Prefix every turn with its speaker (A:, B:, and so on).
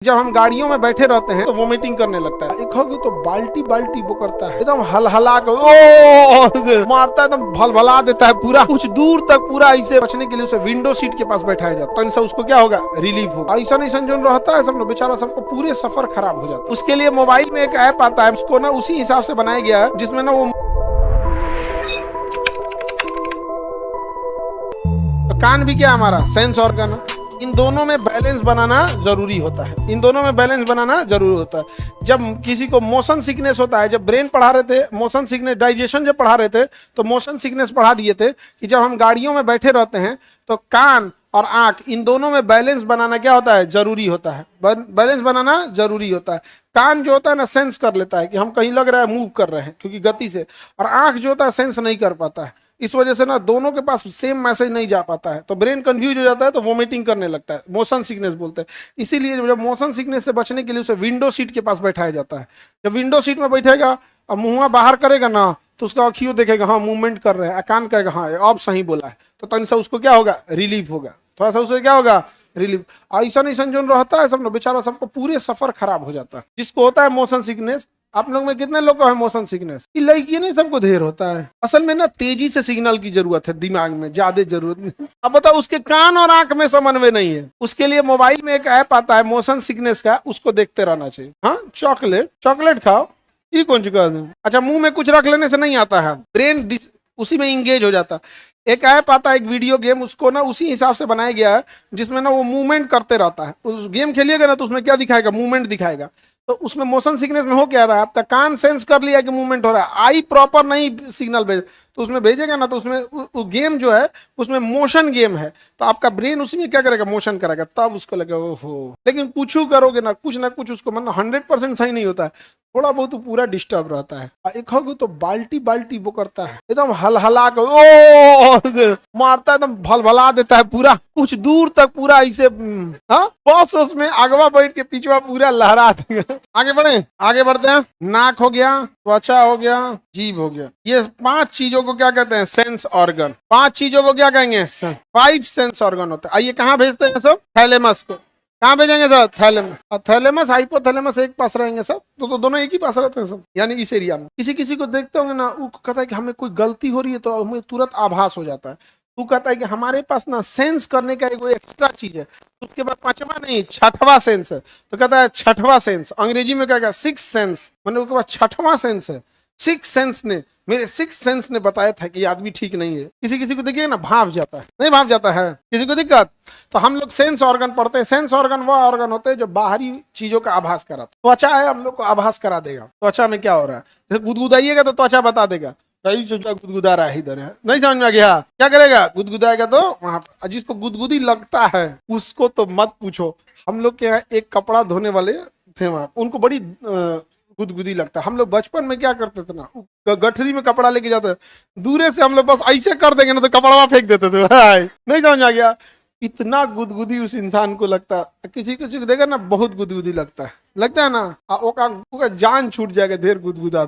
A: जब हम गाड़ियों में बैठे रहते हैं तो वोमिटिंग करने लगता है। एक होगी तो बाल्टी बाल्टी वो करता है, एकदम हलहला कर ओ मारता है, एकदम भलभला देता है पूरा। कुछ दूर तक पूरा ऐसे बचने के लिए उसे विंडो सीट के पास बैठाया जाता है, तो उसको क्या होगा, रिलीफ होगा। ऐसा नहीं जो रहता है सब लोग बेचारा, सबको पूरे सफर खराब हो जाता है। उसके लिए मोबाइल में एक ऐप आता है, उसको ना उसी हिसाब से बनाया गया है जिसमें ना वो तो कान भी क्या हमारा सेंस ऑर्गन है। इन दोनों में बैलेंस बनाना जरूरी होता है, इन दोनों में बैलेंस बनाना जरूरी होता है। जब किसी को मोशन सिकनेस होता है, जब ब्रेन पढ़ा रहे थे मोशन सिकनेस, डाइजेशन जब पढ़ा रहे थे तो मोशन सिकनेस पढ़ा दिए थे कि जब हम गाड़ियों में बैठे रहते हैं तो कान और आंख इन दोनों में बैलेंस बनाना क्या होता है, जरूरी होता है। बैलेंस बनाना जरूरी होता है। कान जो होता है ना सेंस कर लेता है कि हम कहीं लग रहा है मूव कर रहे हैं क्योंकि गति से, और आंख जो होता है सेंस नहीं कर पाता है। इस वजह से ना दोनों के पास सेम मैसेज नहीं जा पाता है, तो ब्रेन कंफ्यूज हो जाता है, तो वोमिटिंग करने लगता है, मोशन सिकनेस बोलते हैं। इसीलिए जब मोशन सिकनेस से बचने के लिए उसे विंडो सीट के पास बैठाया जाता है। जब विंडो सीट में बैठेगा और मुंह बाहर करेगा ना तो उसका अखियों देखेगा हाँ मूवमेंट कर रहे हैं, कान कहेगा हाँ अब सही बोला है, तो तन से उसको क्या होगा, रिलीफ होगा, थोड़ा सा उसे क्या होगा, रिलीफ। ऐसा नहीं जो रहता है सब लोग बेचारा, सबको पूरे सफर खराब हो जाता है जिसको होता है मोशन सिकनेस। आप लोग में कितने लोग को है मोशन सिकनेस? लड़की नहीं सबको ढेर होता है। असल में ना तेजी से सिग्नल की जरूरत है, दिमाग में ज्यादा जरूरत नहीं। अब बताओ उसके कान और आंख में समन्वय नहीं है। उसके लिए मोबाइल में एक ऐप आता है मोशन सिकनेस का, उसको देखते रहना चाहिए। हाँ चॉकलेट खाओ, ये कौन सी बात है? अच्छा मुंह में कुछ रख लेने से नहीं आता है, ब्रेन उसी में इंगेज हो जाता है। एक ऐप आता है, एक वीडियो गेम, उसको ना उसी हिसाब से बनाया गया है जिसमें ना वो मूवमेंट करते रहता है। उस गेम खेलिएगा ना तो उसमें क्या दिखाएगा, मूवमेंट दिखाएगा। तो उसमें मोशन सिकनेस में हो क्या रहा है, आपका कान सेंस कर लिया कि मूवमेंट हो रहा है, आई प्रॉपर नहीं सिग्नल भेज, तो उसमें भेजेगा ना तो उसमें गेम जो है उसमें मोशन गेम है, तो आपका ब्रेन उसी में क्या करेगा, मोशन करेगा, तब उसको लगेगा ओहो। लेकिन कुछ करोगे ना कुछ उसको मतलब 100% सही नहीं होता है, थोड़ा बहुत पूरा डिस्टर्ब रहता है। एक होगी तो बाल्टी बाल्टी वो करता है, एकदम हलहला कर ओ मारता है, एकदम भलभला देता है पूरा। कुछ दूर तक पूरा ऐसे बस उसमें अगवा बैठ के पिछवा पूरा लहरा देगा। आगे बढ़ते हैं। नाक हो गया, त्वचा हो गया, जीभ हो गया। ये 5 चीजों को क्या कहते हैं, सेंस ऑर्गन। 5 चीजों को क्या कहेंगे, 5 सेंस ऑर्गन होते हैं। आइए कहाँ भेजते हैं सब, थैलेमस को। कहाँ भेजेंगे सर, थैलेमस। और थैलेमस हाइपोथैलेमस एक पास रहेंगे सब, तो दोनों एक ही पास रहते हैं सब, यानी इस एरिया में। किसी को देखते होंगे ना, वो कहता है कि हमें कोई गलती हो रही है तो हमें तुरंत आभास हो जाता है। वो कहता है कि हमारे पास ना सेंस करने का एक एक्स्ट्रा चीज है। उसके बाद 5वां नहीं 6वां सेंस है, तो कहता है 6वां सेंस, अंग्रेजी में कहेगा 6 सेंस, मतलब उसके बाद 6वां सेंस है। 6 सेंस ने, मेरे 6 सेंस ने बताया था कि आदमी ठीक नहीं है। किसी को देखिए ना भाव जाता है, नहीं भाव जाता है, किसी को दिक्कत। तो हम लोग सेंस ऑर्गन पढ़ते हैं। सेंस ऑर्गन वह ऑर्गन होते हैं जो बाहरी चीजों का आभास कराता है। त्वचा है, हम लोग को आभास करा देगा त्वचा में क्या हो रहा है। जैसे गुदगुदाइएगा तो त्वचा बता देगा कहीं गुदगुदा रहा है, इधर है, नहीं समझ में आ गया, क्या करेगा, गुदगुदाएगा तो वहां। जिसको गुदगुदी लगता है उसको तो मत पूछो। हम लोग के यहाँ एक कपड़ा धोने वाले थे वहां, उनको बड़ी गुदगुदी लगता है। हम लोग बचपन में क्या करते थे ना, गठरी में कपड़ा लेके जाते, दूरे से हम लोग बस ऐसे कर देंगे ना तो कपड़ा फेंक देते थे। नहीं समझ आ गया, इतना गुदगुदी उस इंसान को लगता है। किसी को देखा ना बहुत गुदगुदी लगता है ना, ओका जान छूट जाएगा, ढेर गुदगुदा।